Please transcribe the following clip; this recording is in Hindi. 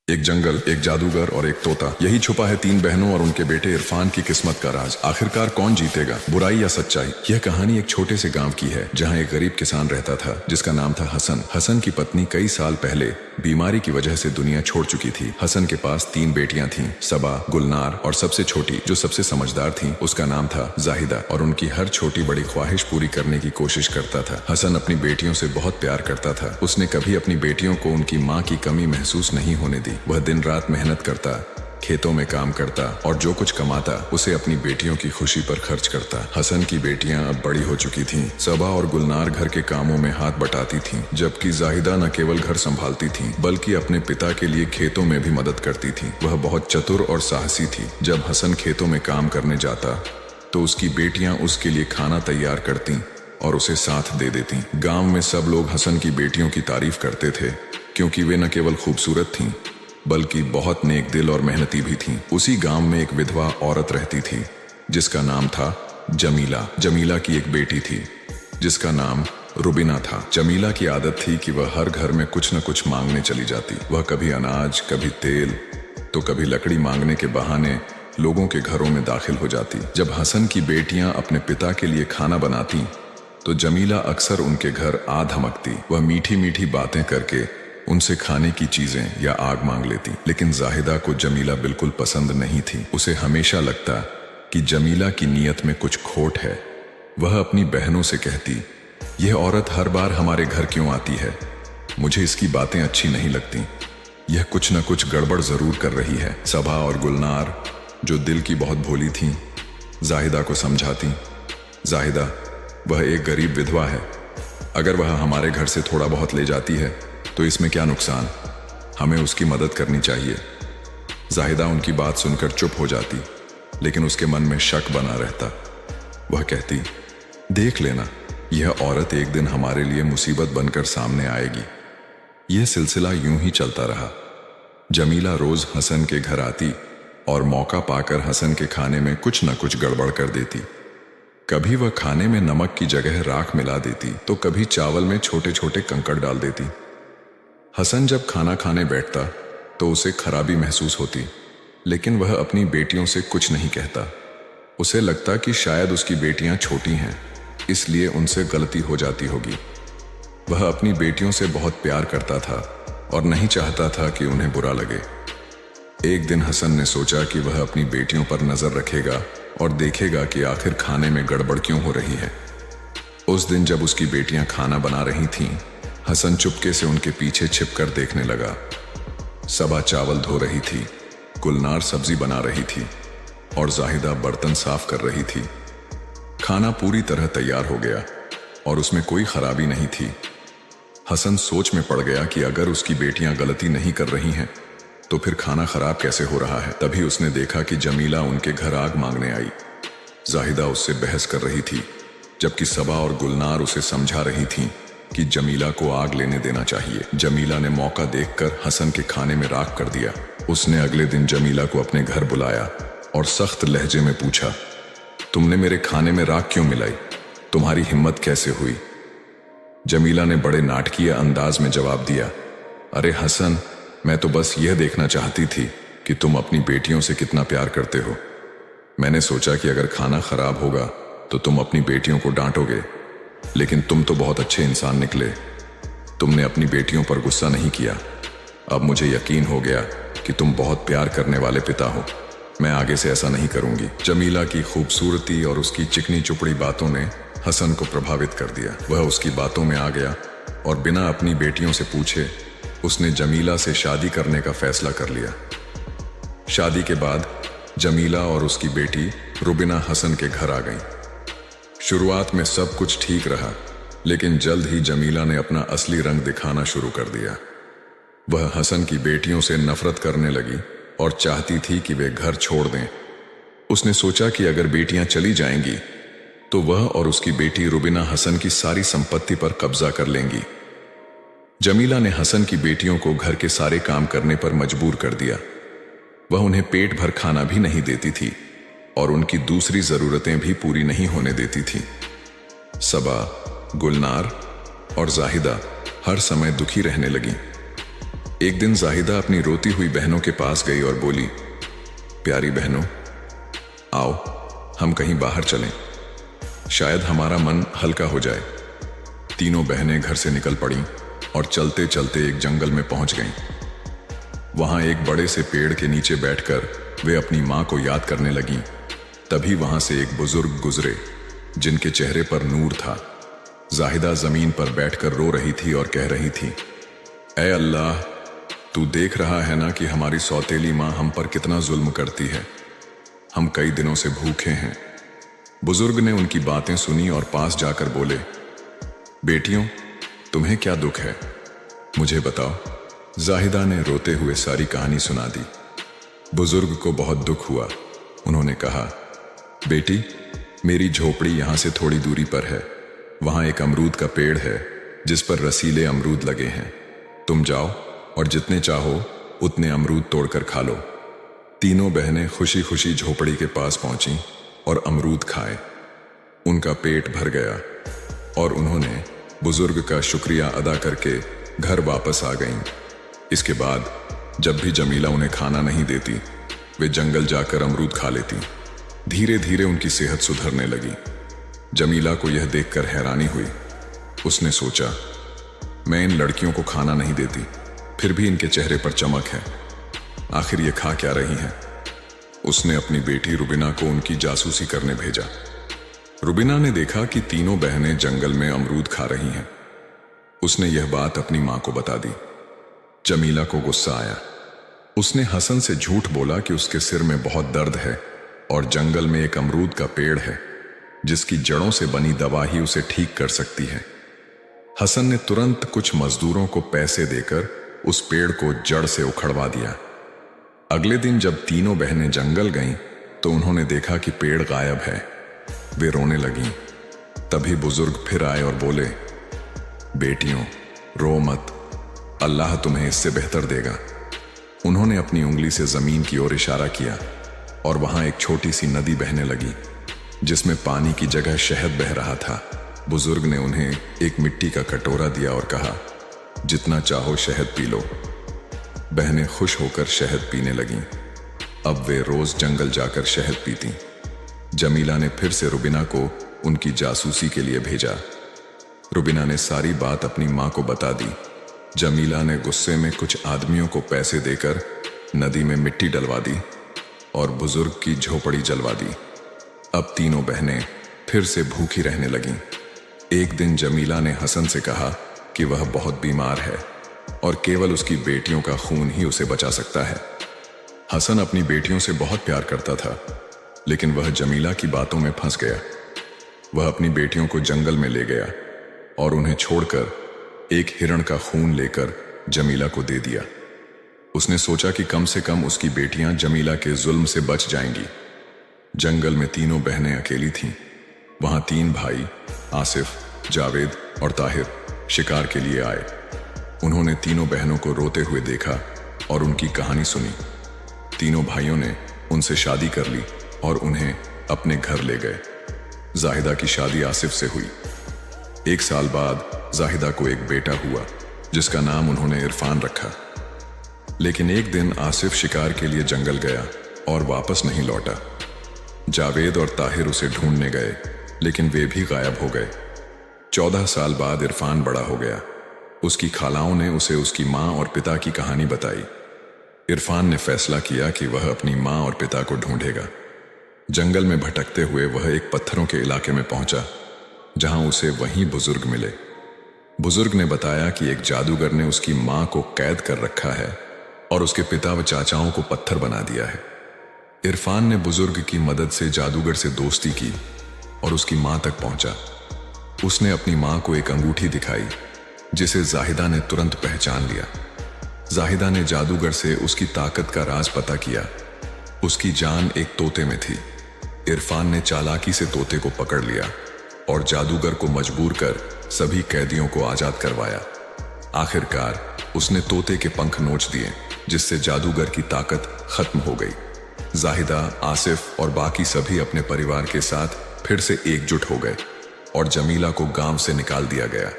एक जंगल, एक जादूगर और एक तोता, यही छुपा है तीन बहनों और उनके बेटे इरफान की किस्मत का राज। आखिरकार कौन जीतेगा, बुराई या सच्चाई? यह कहानी एक छोटे से गांव की है जहां एक गरीब किसान रहता था जिसका नाम था हसन। हसन की पत्नी कई साल पहले बीमारी की वजह से दुनिया छोड़ चुकी थी। हसन के पास तीन बेटियां थीं, सबा, गुलनार और सबसे छोटी जो सबसे समझदार थी उसका नाम था जाहिदा, और उनकी हर छोटी बड़ी ख्वाहिश पूरी करने की कोशिश करता था। हसन अपनी बेटियों से बहुत प्यार करता था। उसने कभी अपनी बेटियों को उनकी माँ की कमी महसूस नहीं होने दी। वह दिन रात मेहनत करता, खेतों में काम करता और जो कुछ कमाता उसे अपनी बेटियों की खुशी पर खर्च करता। हसन की बेटियां अब बड़ी हो चुकी थीं। सबा और गुलनार घर के कामों में हाथ बटाती थीं, जबकि जाहिदा न केवल घर संभालती थीं बल्कि अपने पिता के लिए खेतों में भी मदद करती थीं। वह बहुत चतुर और साहसी थी। जब हसन खेतों में काम करने जाता तो उसकी बेटियां उसके लिए खाना तैयार करती और उसे साथ दे देती। गांव में सब लोग हसन की बेटियों की तारीफ करते थे क्योंकि वे न केवल खूबसूरत थीं बल्कि बहुत नेक दिल और मेहनती भी थीं। उसी गांव में एक विधवा औरत रहती थी जिसका नाम था जमीला। जमीला की एक बेटी थी जिसका नाम रुबीना था। जमीला की आदत थी कि वह हर घर में कुछ न कुछ मांगने चली जाती। वह कभी अनाज, कभी तेल तो कभी लकड़ी मांगने के बहाने लोगों के घरों में दाखिल हो जाती। जब हसन की बेटियां अपने पिता के लिए खाना बनाती तो जमीला अक्सर उनके घर आ धमकती। वह मीठी मीठी बातें करके उनसे खाने की चीजें या आग मांग लेती। लेकिन जाहिदा को जमीला बिल्कुल पसंद नहीं थी। उसे हमेशा लगता कि जमीला की नीयत में कुछ खोट है। वह अपनी बहनों से कहती, यह औरत हर बार हमारे घर क्यों आती है? मुझे इसकी बातें अच्छी नहीं लगती। यह कुछ न कुछ गड़बड़ जरूर कर रही है। सबा और गुलनार जो दिल की बहुत भोली थीं, जाहिदा को समझाती, जाहिदा, वह एक गरीब विधवा है। अगर वह हमारे घर से थोड़ा बहुत ले जाती है तो इसमें क्या नुकसान? हमें उसकी मदद करनी चाहिए। जाहिदा उनकी बात सुनकर चुप हो जाती, लेकिन उसके मन में शक बना रहता। वह कहती, देख लेना, यह औरत एक दिन हमारे लिए मुसीबत बनकर सामने आएगी। यह सिलसिला यूं ही चलता रहा। जमीला रोज हसन के घर आती और मौका पाकर हसन के खाने में कुछ न कुछ गड़बड़ कर देती। कभी वह खाने में नमक की जगह राख मिला देती तो कभी चावल में छोटे छोटे कंकड़ डाल देती। हसन जब खाना खाने बैठता तो उसे खराबी महसूस होती, लेकिन वह अपनी बेटियों से कुछ नहीं कहता। उसे लगता कि शायद उसकी बेटियां छोटी हैं, इसलिए उनसे गलती हो जाती होगी। वह अपनी बेटियों से बहुत प्यार करता था और नहीं चाहता था कि उन्हें बुरा लगे। एक दिन हसन ने सोचा कि वह अपनी बेटियों पर नजर रखेगा और देखेगा कि आखिर खाने में गड़बड़ क्यों हो रही है। उस दिन जब उसकी बेटियां खाना बना रही थीं, हसन चुपके से उनके पीछे छिपकर देखने लगा। सबा चावल धो रही थी, गुलनार सब्जी बना रही थी और जाहिदा बर्तन साफ कर रही थी। खाना पूरी तरह तैयार हो गया और उसमें कोई खराबी नहीं थी। हसन सोच में पड़ गया कि अगर उसकी बेटियां गलती नहीं कर रही हैं तो फिर खाना खराब कैसे हो रहा है। तभी उसने देखा कि जमीला उनके घर आग मांगने आई। जाहिदा उससे बहस कर रही थी, जबकि सबा और गुलनार उसे समझा रही थीं कि जमीला को आग लेने देना चाहिए। जमीला ने मौका देखकर हसन के खाने में राख कर दिया। उसने अगले दिन जमीला को अपने घर बुलाया और सख्त लहजे में पूछा, तुमने मेरे खाने में राख क्यों मिलाई? तुम्हारी हिम्मत कैसे हुई? जमीला ने बड़े नाटकीय अंदाज में जवाब दिया, अरे हसन, मैं तो बस यह देखना चाहती थी कि तुम अपनी बेटियों से कितना प्यार करते हो। मैंने सोचा कि अगर खाना खराब होगा तो तुम अपनी बेटियों को डांटोगे, लेकिन तुम तो बहुत अच्छे इंसान निकले। तुमने अपनी बेटियों पर गुस्सा नहीं किया। अब मुझे यकीन हो गया कि तुम बहुत प्यार करने वाले पिता हो। मैं आगे से ऐसा नहीं करूंगी। जमीला की खूबसूरती और उसकी चिकनी चुपड़ी बातों ने हसन को प्रभावित कर दिया। वह उसकी बातों में आ गया और बिना अपनी बेटियों से पूछे उसने जमीला से शादी करने का फैसला कर लिया। शादी के बाद जमीला और उसकी बेटी रुबीना हसन के घर आ गईं। शुरुआत में सब कुछ ठीक रहा, लेकिन जल्द ही जमीला ने अपना असली रंग दिखाना शुरू कर दिया। वह हसन की बेटियों से नफरत करने लगी और चाहती थी कि वे घर छोड़ दें। उसने सोचा कि अगर बेटियां चली जाएंगी तो वह और उसकी बेटी रुबीना हसन की सारी संपत्ति पर कब्जा कर लेंगी। जमीला ने हसन की बेटियों को घर के सारे काम करने पर मजबूर कर दिया। वह उन्हें पेट भर खाना भी नहीं देती थी और उनकी दूसरी जरूरतें भी पूरी नहीं होने देती थी। सबा, गुलनार और जाहिदा हर समय दुखी रहने लगी। एक दिन जाहिदा अपनी रोती हुई बहनों के पास गई और बोली, प्यारी बहनों, आओ हम कहीं बाहर चलें, शायद हमारा मन हल्का हो जाए। तीनों बहनें घर से निकल पड़ीं और चलते चलते एक जंगल में पहुंच गईं। वहां एक बड़े से पेड़ के नीचे बैठकर वे अपनी मां को याद करने लगीं। तभी वहां से एक बुजुर्ग गुजरे जिनके चेहरे पर नूर था। जाहिदा जमीन पर बैठकर रो रही थी और कह रही थी, ऐ अल्लाह, तू देख रहा है ना कि हमारी सौतेली मां हम पर कितना जुल्म करती है। हम कई दिनों से भूखे हैं। बुजुर्ग ने उनकी बातें सुनी और पास जाकर बोले, बेटियों, तुम्हें क्या दुख है, मुझे बताओ। जाहिदा ने रोते हुए सारी कहानी सुना दी। बुजुर्ग को बहुत दुख हुआ। उन्होंने कहा, बेटी, मेरी झोपड़ी यहां से थोड़ी दूरी पर है। वहां एक अमरूद का पेड़ है जिस पर रसीले अमरूद लगे हैं। तुम जाओ और जितने चाहो उतने अमरूद तोड़कर खा लो। तीनों बहनें खुशी खुशी झोपड़ी के पास पहुंची और अमरूद खाए। उनका पेट भर गया और उन्होंने बुजुर्ग का शुक्रिया अदा करके घर वापस आ गईं। इसके बाद जब भी जमीला उन्हें खाना नहीं देती, वे जंगल जाकर अमरूद खा लेती। धीरे धीरे उनकी सेहत सुधरने लगी। जमीला को यह देखकर हैरानी हुई। उसने सोचा, मैं इन लड़कियों को खाना नहीं देती, फिर भी इनके चेहरे पर चमक है। आखिर ये खा क्या रही हैं? उसने अपनी बेटी रुबीना को उनकी जासूसी करने भेजा। रुबीना ने देखा कि तीनों बहनें जंगल में अमरूद खा रही हैं। उसने यह बात अपनी मां को बता दी। जमीला को गुस्सा आया। उसने हसन से झूठ बोला कि उसके सिर में बहुत दर्द है और जंगल में एक अमरूद का पेड़ है जिसकी जड़ों से बनी दवा ही उसे ठीक कर सकती है। हसन ने तुरंत कुछ मजदूरों को पैसे देकर उस पेड़ को जड़ से उखड़वा दिया। अगले दिन जब तीनों बहनें जंगल गईं तो उन्होंने देखा कि पेड़ गायब है। वे रोने लगीं। तभी बुजुर्ग फिर आए और बोले, बेटियों, रो मत, अल्लाह तुम्हें इससे बेहतर देगा। उन्होंने अपनी उंगली से जमीन की ओर इशारा किया और वहां एक छोटी सी नदी बहने लगी जिसमें पानी की जगह शहद बह रहा था। बुजुर्ग ने उन्हें एक मिट्टी का कटोरा दिया और कहा, जितना चाहो शहद पी लो। बहनें खुश होकर शहद पीने लगीं। अब वे रोज जंगल जाकर शहद पीतीं। जमीला ने फिर से रुबीना को उनकी जासूसी के लिए भेजा। रुबीना ने सारी बात अपनी मां को बता दी। जमीला ने गुस्से में कुछ आदमियों को पैसे देकर नदी में मिट्टी डलवा दी और बुजुर्ग की झोपड़ी जलवा दी। अब तीनों बहनें फिर से भूखी रहने लगीं। एक दिन जमीला ने हसन से कहा कि वह बहुत बीमार है और केवल उसकी बेटियों का खून ही उसे बचा सकता है। हसन अपनी बेटियों से बहुत प्यार करता था, लेकिन वह जमीला की बातों में फंस गया। वह अपनी बेटियों को जंगल में ले गया और उन्हें छोड़कर एक हिरण का खून लेकर जमीला को दे दिया। उसने सोचा कि कम से कम उसकी बेटियां जमीला के जुल्म से बच जाएंगी। जंगल में तीनों बहनें अकेली थीं। वहां तीन भाई आसिफ, जावेद और ताहिर शिकार के लिए आए। उन्होंने तीनों बहनों को रोते हुए देखा और उनकी कहानी सुनी। तीनों भाइयों ने उनसे शादी कर ली और उन्हें अपने घर ले गए। जाहिदा की शादी आसिफ से हुई। 1 साल बाद जाहिदा को एक बेटा हुआ जिसका नाम उन्होंने इरफान रखा। लेकिन एक दिन आसिफ शिकार के लिए जंगल गया और वापस नहीं लौटा। जावेद और ताहिर उसे ढूंढने गए, लेकिन वे भी गायब हो गए। 14 साल बाद इरफान बड़ा हो गया। उसकी खालाओं ने उसे उसकी माँ और पिता की कहानी बताई। इरफान ने फैसला किया कि वह अपनी माँ और पिता को ढूंढेगा। जंगल में भटकते हुए वह एक पत्थरों के इलाके में पहुंचा, जहां उसे वहीं बुजुर्ग मिले। बुजुर्ग ने बताया कि एक जादूगर ने उसकी माँ को कैद कर रखा है और उसके पिता व चाचाओं को पत्थर बना दिया है। इरफान ने बुजुर्ग की मदद से जादूगर से दोस्ती की और उसकी माँ तक पहुंचा। उसने अपनी माँ को एक अंगूठी दिखाई जिसे जाहिदा ने तुरंत पहचान लिया। जाहिदा ने जादूगर से उसकी ताकत का राज पता किया। उसकी जान एक तोते में थी। इरफान ने चालाकी से तोते को पकड़ लिया और जादूगर को मजबूर कर सभी कैदियों को आजाद करवाया। आखिरकार उसने तोते के पंख नोच दिए, जिससे जादूगर की ताकत खत्म हो गई। जाहिदा, आसिफ और बाकी सभी अपने परिवार के साथ फिर से एकजुट हो गए और जमीला को गांव से निकाल दिया गया।